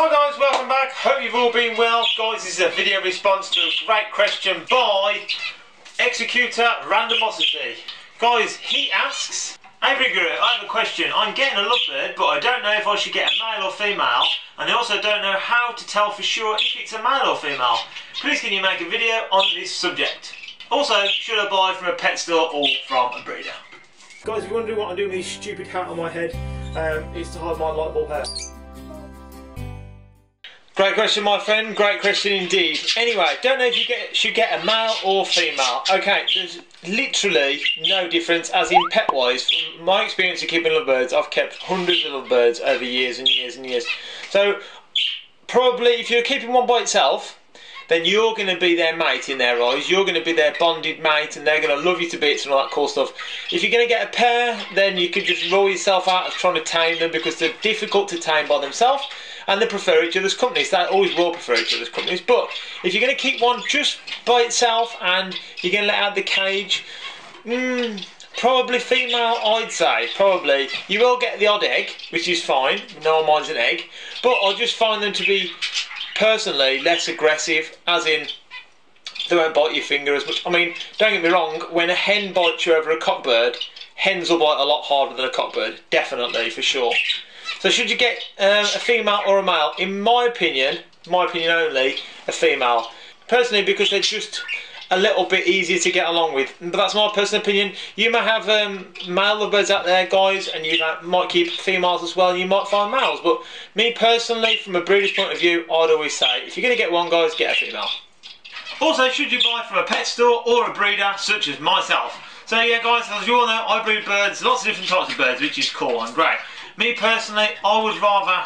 Hi guys, welcome back. Hope you've all been well. Guys, this is a video response to a great question by Executor Randomosity. Guys, he asks, Aviary, I have a question. I'm getting a lovebird, but I don't know if I should get a male or female, and I also don't know how to tell for sure if it's a male or female. Please can you make a video on this subject? Also, should I buy from a pet store or from a breeder? Guys, if you wonder what I'm doing with this stupid hat on my head, it's to hide my light bulb hair. Great question, my friend. Great question indeed. Anyway, don't know if you should get a male or female. Okay, there's literally no difference, as in pet-wise. From my experience of keeping lovebirds, I've kept hundreds of lovebirds over years and years and years. So, probably if you're keeping one by itself, then you're going to be their mate in their eyes. You're going to be their bonded mate, and they're going to love you to bits and all that cool stuff. If you're going to get a pair, then you could just rule yourself out of trying to tame them, because they're difficult to tame by themselves, and they prefer each other's companies. They always will prefer each other's companies. But if you're going to keep one just by itself and you're going to let out the cage, probably female, I'd say. Probably. You will get the odd egg, which is fine. No one minds an egg. But I just find them to be, personally, less aggressive, as in they won't bite your finger as much. I mean, don't get me wrong, when a hen bites you over a cockbird, hens will bite a lot harder than a cockbird. Definitely, for sure. So should you get a female or a male? In my opinion only, a female. Personally, because they're just a little bit easier to get along with. But that's my personal opinion. You may have male lovebirds out there, guys, and you might keep females as well, and you might find males. But me personally, from a breeder's point of view, I'd always say, if you're going to get one, guys, get a female. Also, should you buy from a pet store or a breeder, such as myself? So yeah, guys, as you all know, I breed birds, lots of different types of birds, which is cool and great. Me personally, I would rather,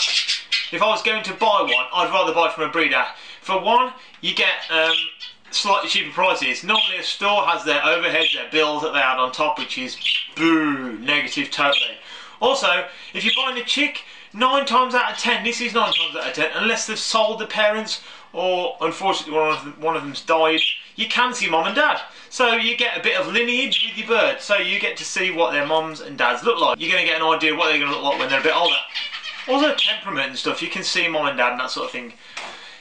if I was going to buy one, I'd rather buy from a breeder. For one, you get slightly cheaper prices. Normally a store has their overheads, their bills that they add on top, which is boo, negative totally. Also, if you're buying a chick, 9 times out of 10, this is 9 times out of 10, unless they've sold the parents or unfortunately one of them's died, you can see mum and dad. So you get a bit of lineage with your bird, so you get to see what their mums and dads look like. You're going to get an idea of what they're going to look like when they're a bit older. Also temperament and stuff, you can see mum and dad and that sort of thing.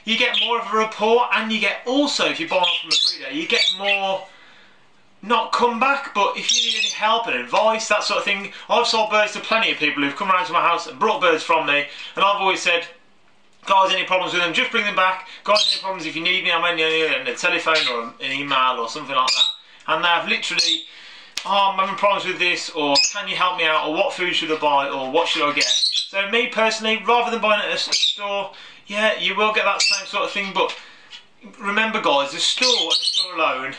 You get more of a rapport, and you get also, if you buy one from a breeder, you get more, not comeback, but if you need any help and advice, that sort of thing. I've sold birds to plenty of people who've come around to my house and brought birds from me, and I've always said, guys, any problems with them, just bring them back. Guys, any problems, if you need me, I'm only on a telephone or an email or something like that. And they have literally, oh, I'm having problems with this, or can you help me out, or what food should I buy, or what should I get? So me personally, rather than buying it at a store, yeah, you will get that same sort of thing, but remember, guys, the store and the store alone,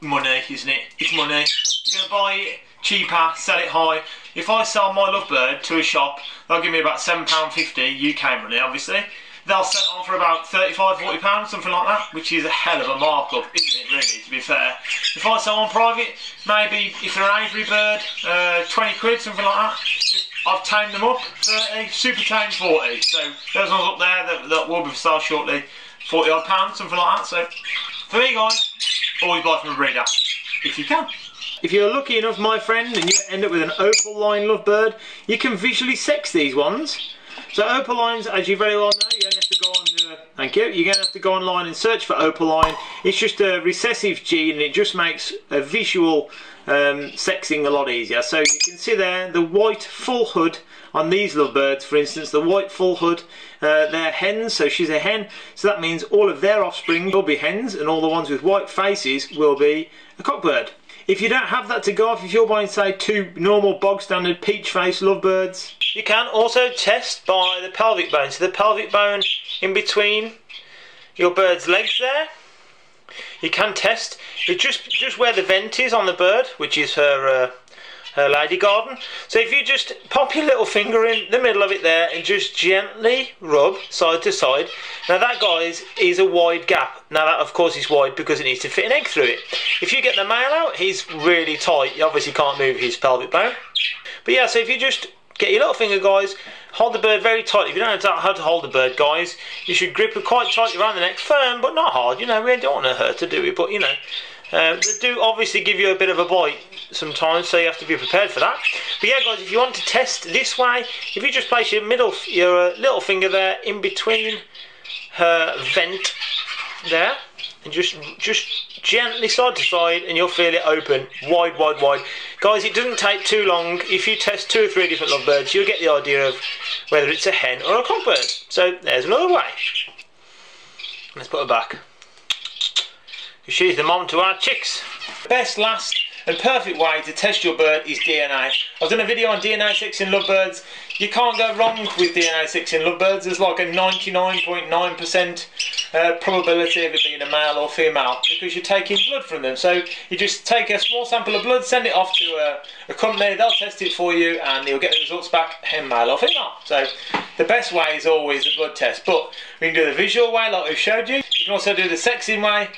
money, isn't it? It's money. You're going to buy it cheaper, sell it high. If I sell my lovebird to a shop, they'll give me about £7.50 UK money, obviously. They'll sell it on for about £35–40, something like that, which is a hell of a markup, isn't it, really, to be fair. If I sell on private, maybe if they're an Aviary bird, 20 quid, something like that. I've tamed them up, 30, super tamed 40. So those ones up there that will be for sale shortly, £40 odd, something like that. So for me, guys, always buy from a breeder, if you can. If you're lucky enough, my friend, and you end up with an opaline lovebird, you can visually sex these ones. So opalines, as you very well know, you're going to have to go on. Thank you. You're going to have to go online and search for opaline. It's just a recessive gene, and it just makes a visual sexing a lot easier. So you can see there the white full hood on these lovebirds, for instance, the white full hood. They're hens, so she's a hen. So that means all of their offspring will be hens, and all the ones with white faces will be a cockbird. If you don't have that to go off, if you're buying, say, 2 normal bog standard peach face lovebirds, you can also test by the pelvic bone. So the pelvic bone in between your bird's legs there, you can test. It's just where the vent is on the bird, which is her lady garden. So if you just pop your little finger in the middle of it there and just gently rub side to side. Now that, guys, is a wide gap. Now that, of course, is wide because it needs to fit an egg through it. If you get the male out, he's really tight. You obviously can't move his pelvic bone. But yeah, so if you just get your little finger, guys, hold the bird very tight. If you don't know how to hold the bird, guys, you should grip it quite tightly around the neck, firm but not hard. You know, we don't want to hurt her, do we? But, you know, They do obviously give you a bit of a bite sometimes, so you have to be prepared for that. But yeah, guys, if you want to test this way, if you just place your little finger there in between her vent there, and just gently side to side, and you'll feel it open wide, wide, wide. Guys, it doesn't take too long. If you test 2 or 3 different lovebirds, you'll get the idea of whether it's a hen or a cockbird. So there's another way. Let's put her back. She's the mom to our chicks. Best, last and perfect way to test your bird is DNA. I've done a video on DNA sexing lovebirds. You can't go wrong with DNA sexing lovebirds. There's like a 99.9% probability of it being a male or female because you're taking blood from them. So you just take a small sample of blood, send it off to a company, they'll test it for you and you'll get the results back, hen, male or female. So the best way is always the blood test, but we can do the visual way like we've showed you. You can also do the sexing way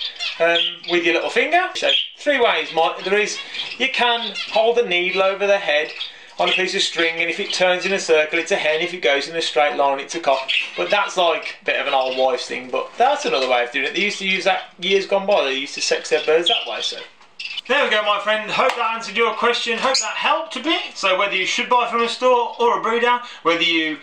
with your little finger. So 3 ways there is. You can hold the needle over the head on a piece of string, and if it turns in a circle it's a hen, if it goes in a straight line it's a cock. But that's like a bit of an old wives thing, but that's another way of doing it. They used to use that years gone by. They used to sex their birds that way. So there we go, my friend. Hope that answered your question. Hope that helped a bit. So whether you should buy from a store or a breeder, whether you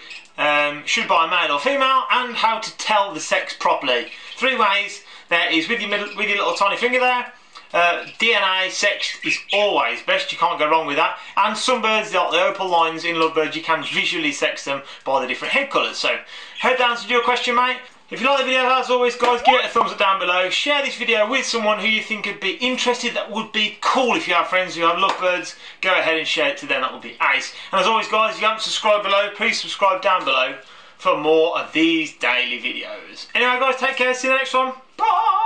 should buy male or female, and how to tell the sex properly. 3 ways. There is with your little tiny finger there. DNA sex is always best, you can't go wrong with that. And some birds, like the opal lines in lovebirds, you can visually sex them by the different head colours. So, hope that answered your question, mate. If you like the video, as always, guys, give it a thumbs up down below. Share this video with someone who you think would be interested. That would be cool. If you have friends who have lovebirds, go ahead and share it to them. That would be ace. And as always, guys, if you haven't subscribed below, please subscribe down below for more of these daily videos. Anyway, guys, take care. See you in the next one. Bye!